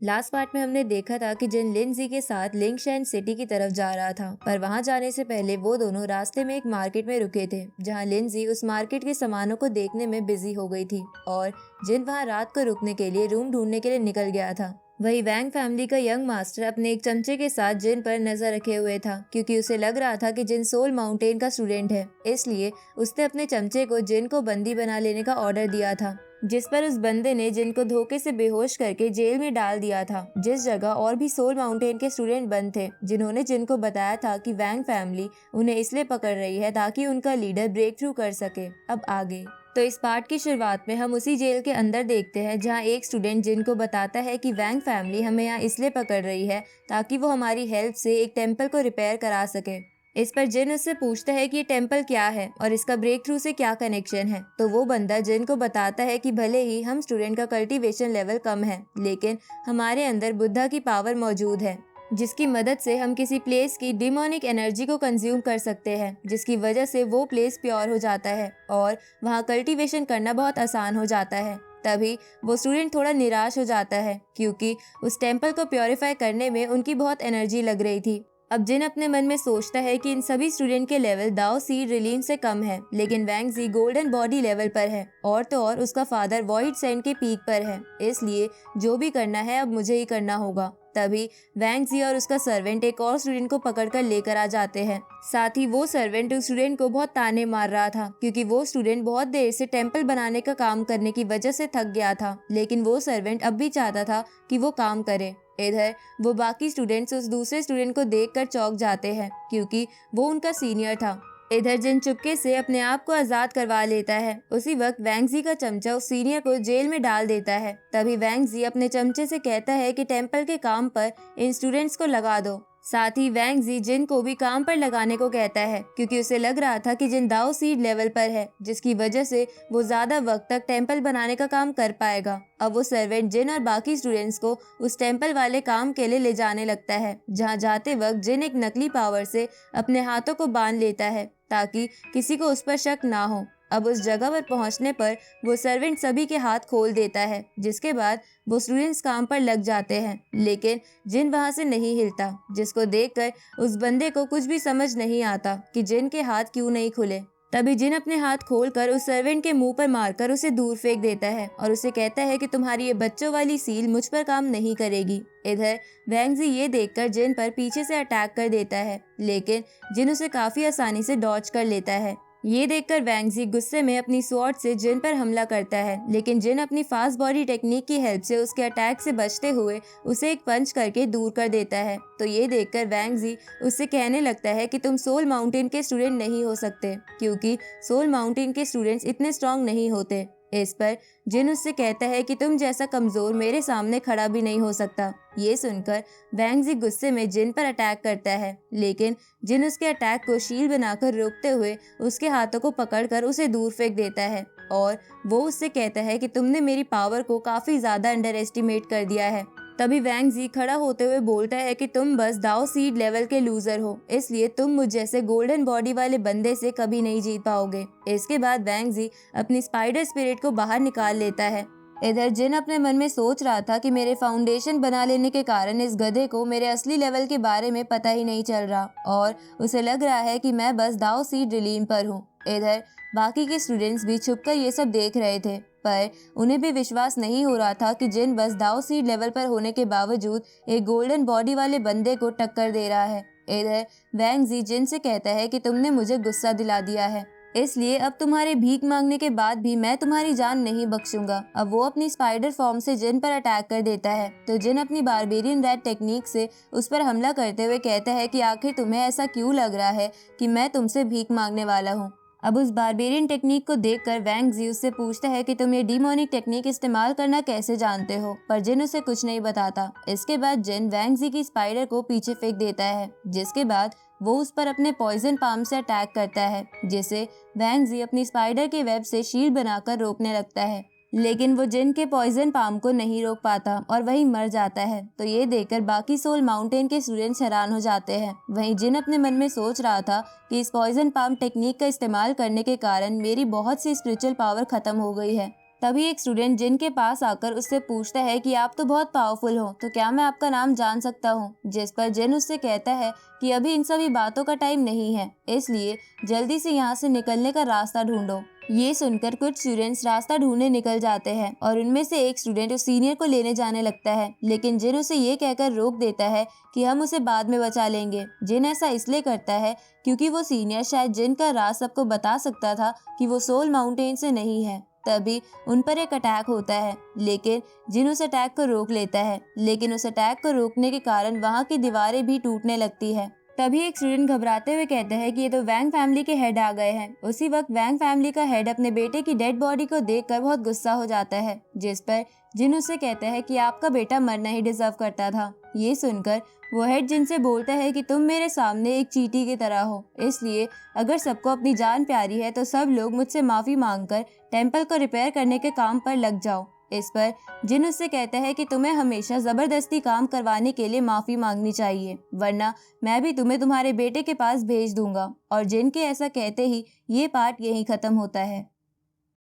Last part में हमने देखा था कि जिन लिंजी के साथ लिंगशैन सिटी की तरफ जा रहा था, पर वहां जाने से पहले वो दोनों रास्ते में एक मार्केट में रुके थे, जहां लिंजी उस मार्केट के सामानों को देखने में बिजी हो गई थी और जिन वहां रात को रुकने के लिए रूम ढूंढने के लिए निकल गया था। वही वैंग फैमिली का यंग मास्टर अपने एक चमचे के साथ जिन पर नजर रखे हुए था, क्योंकि उसे लग रहा था कि जिन सोल माउंटेन का स्टूडेंट है, इसलिए उसने अपने चमचे को जिन को बंदी बना लेने का ऑर्डर दिया था, जिस पर उस बंदे ने जिन को धोखे से बेहोश करके जेल में डाल दिया था, जिस जगह और भी सोल माउंटेन के स्टूडेंट बंद थे, जिन्होंने जिन को बताया था कि वैंग फैमिली उन्हें इसलिए पकड़ रही है ताकि उनका लीडर ब्रेक थ्रू कर सके। अब आगे तो इस पार्ट की शुरुआत में हम उसी जेल के अंदर देखते हैं, जहां एक स्टूडेंट जिन को बताता है कि वैंग फैमिली हमें यहाँ इसलिए पकड़ रही है ताकि वो हमारी हेल्प से एक टेम्पल को रिपेयर करा सके। इस पर जिन उससे पूछता है कि ये टेम्पल क्या है और इसका ब्रेक थ्रू से क्या कनेक्शन है, तो वो बंदा जिन को बताता है कि भले ही हम स्टूडेंट का कल्टीवेशन लेवल कम है, लेकिन हमारे अंदर बुद्धा की पावर मौजूद है, जिसकी मदद से हम किसी प्लेस की डिमोनिक एनर्जी को कंज्यूम कर सकते हैं, जिसकी वजह से वो प्लेस प्योर हो जाता है और वहाँ कल्टीवेशन करना बहुत आसान हो जाता है। तभी वो स्टूडेंट थोड़ा निराश हो जाता है, क्योंकि उस टेम्पल को प्योरीफाई करने में उनकी बहुत एनर्जी लग रही थी। अब जिन अपने मन में सोचता है कि इन सभी स्टूडेंट के लेवल दाओ सीड रिलीम से कम है, लेकिन वैंग जी गोल्डन बॉडी लेवल पर है और तो और उसका फादर वॉइड सैंड के पीक पर है, इसलिए जो भी करना है अब मुझे ही करना होगा। तभी वैंग जी और उसका सर्वेंट एक और स्टूडेंट को पकड़कर लेकर आ जाते हैं। साथ ही वो सर्वेंट उस स्टूडेंट को बहुत ताने मार रहा था, क्योंकि वो स्टूडेंट बहुत देर से टेम्पल बनाने का काम करने की वजह से थक गया था, लेकिन वो सर्वेंट अब भी चाहता था कि वो काम करे। इधर वो बाकी स्टूडेंट्स उस दूसरे स्टूडेंट को देखकर चौंक जाते हैं, क्योंकि वो उनका सीनियर था। इधर जिन चुपके से अपने आप को आजाद करवा लेता है, उसी वक्त वैंग जी का चमचा उस सीनियर को जेल में डाल देता है। तभी वैंग जी अपने चमचे से कहता है कि टेम्पल के काम पर इन स्टूडेंट्स को लगा दो। साथ ही वैंग जी जिन को भी काम पर लगाने को कहता है, क्योंकि उसे लग रहा था कि जिन दाओ सीड लेवल पर है, जिसकी वजह से वो ज्यादा वक्त तक टेम्पल बनाने का काम कर पाएगा। अब वो सर्वेंट जिन और बाकी स्टूडेंट्स को उस टेम्पल वाले काम के लिए ले जाने लगता है, जहाँ जाते वक्त जिन एक नकली पावर से अपने हाथों को बांध लेता है ताकि किसी को उस पर शक ना हो। अब उस जगह पर पहुंचने पर वो सर्वेंट सभी के हाथ खोल देता है, जिसके बाद वो स्टूडेंट्स काम पर लग जाते हैं, लेकिन जिन वहां से नहीं हिलता, जिसको देखकर उस बंदे को कुछ भी समझ नहीं आता कि जिन के हाथ क्यों नहीं खुले। तभी जिन अपने हाथ खोलकर उस सर्वेंट के मुंह पर मारकर उसे दूर फेंक देता है और उसे कहता है कि तुम्हारी ये बच्चों वाली सील मुझ पर काम नहीं करेगी। इधर वैंग जी ये देखकर जिन पर पीछे से अटैक कर देता है, लेकिन जिन उसे काफी आसानी से डॉज कर लेता है। ये देखकर वैंग जी गुस्से में अपनी स्वॉर्ड से जिन पर हमला करता है, लेकिन जिन अपनी फास्ट बॉडी टेक्निक की हेल्प से उसके अटैक से बचते हुए उसे एक पंच करके दूर कर देता है। तो ये देखकर वैंग जी उससे कहने लगता है कि तुम सोल माउंटेन के स्टूडेंट नहीं हो सकते, क्योंकि सोल माउंटेन के स्टूडेंट्स इतने स्ट्रांग नहीं होते। इस पर जिन उससे कहता है कि तुम जैसा कमजोर मेरे सामने खड़ा भी नहीं हो सकता। ये सुनकर वैंग जी गुस्से में जिन पर अटैक करता है, लेकिन जिन उसके अटैक को शील्ड बनाकर रोकते हुए उसके हाथों को पकड़कर उसे दूर फेंक देता है और वो उससे कहता है कि तुमने मेरी पावर को काफी ज्यादा अंडर एस्टिमेट कर दिया है। तभी वैंग जी खड़ा होते हुए बोलता है कि तुम बस दाओ सीड लेवल के लूजर हो, इसलिए तुम मुझ जैसे गोल्डन बॉडी वाले बंदे से कभी नहीं जीत पाओगे। इसके बाद वैंग जी अपनी स्पाइडर स्पिरिट को बाहर निकाल लेता है। इधर जिन अपने मन में सोच रहा था कि मेरे फाउंडेशन बना लेने के कारण इस गधे को मेरे असली लेवल के बारे में पता ही नहीं चल रहा और उसे लग रहा है कि मैं बस दाओ सीड रिलीम पर हूँ। इधर बाकी के स्टूडेंट्स भी छुपकर ये सब देख रहे थे, पर उन्हें भी विश्वास नहीं हो रहा था कि जिन बस दाओ सीड लेवल पर होने के बावजूद एक गोल्डन बॉडी वाले बंदे को टक्कर दे रहा है। इधर वैंग जी जिन से कहता है कि तुमने मुझे गुस्सा दिला दिया है, इसलिए अब तुम्हारे भीख मांगने के बाद भी मैं तुम्हारी जान नहीं बख्शूंगा। अब वो अपनी स्पाइडर फॉर्म से जिन पर अटैक कर देता है, तो जिन अपनी बारबेरियन रैट टेक्निक से उस पर हमला करते हुए कहता है कि आखिर तुम्हें ऐसा क्यों लग रहा है कि मैं तुमसे भीख मांगने वाला हूँ। अब उस बारबेरियन टेक्निक को देखकर वैंग जी उससे पूछता है कि तुम ये डीमोनिक टेक्निक इस्तेमाल करना कैसे जानते हो, पर जिन उसे कुछ नहीं बताता। इसके बाद जिन वैंग जी की स्पाइडर को पीछे फेंक देता है, जिसके बाद वो उस पर अपने पॉइजन पाम से अटैक करता है, जिसे वैंग जी अपनी स्पाइडर के वेब से शील्ड बनाकर रोकने लगता है, लेकिन वो जिन के पॉइजन पाम को नहीं रोक पाता और वही मर जाता है। तो ये देखकर बाकी सोल माउंटेन के स्टूडेंट्स हैरान हो जाते हैं। वहीं जिन अपने मन में सोच रहा था कि इस पॉइजन पाम टेक्निक का इस्तेमाल करने के कारण मेरी बहुत सी स्पिरिचुअल पावर खत्म हो गई है, तभी एक स्टूडेंट जिन के पास आकर उससे पूछता है कि आप तो बहुत पावरफुल हो, तो क्या मैं आपका नाम जान सकता हूँ? जिस पर जिन उससे कहता है कि अभी इन सभी बातों का टाइम नहीं है, इसलिए जल्दी से यहाँ से निकलने का रास्ता ढूंढो। ये सुनकर कुछ स्टूडेंट्स रास्ता ढूंढने निकल जाते हैं और उनमें से एक स्टूडेंट उस सीनियर को लेने जाने लगता है, लेकिन जिन उसे ये कहकर रोक देता है कि हम उसे बाद में बचा लेंगे। जिन ऐसा इसलिए करता है क्योंकि वो सीनियर शायद जिन का राज सबको बता सकता था कि वो सोल माउंटेन से नहीं है। तभी उन पर एक अटैक होता है, लेकिन जिन उस अटैक को रोक लेता है, लेकिन उस अटैक को रोकने के कारण वहाँ की दीवारें भी टूटने लगती है। तभी एक स्टूडेंट घबराते हुए कहता है कि ये तो वैंग फैमिली के हेड आ गए हैं। उसी वक्त वैंग फैमिली का हेड अपने बेटे की डेड बॉडी को देखकर बहुत गुस्सा हो जाता है, जिस पर जिन उससे कहता है कि आपका बेटा मरना ही डिजर्व करता था। ये सुनकर वो हेड जिन से बोलता है कि तुम मेरे सामने एक चींटी की तरह हो, इसलिए अगर सबको अपनी जान प्यारी है तो सब लोग मुझसे माफी मांगकर टेम्पल को रिपेयर करने के काम पर लग जाओ। इस पर जिन उससे कहता है कि तुम्हें हमेशा जबरदस्ती काम करवाने के लिए माफी मांगनी चाहिए, वरना मैं भी तुम्हें तुम्हारे बेटे के पास भेज दूंगा। और जिन के ऐसा कहते ही ये पार्ट यहीं खत्म होता है।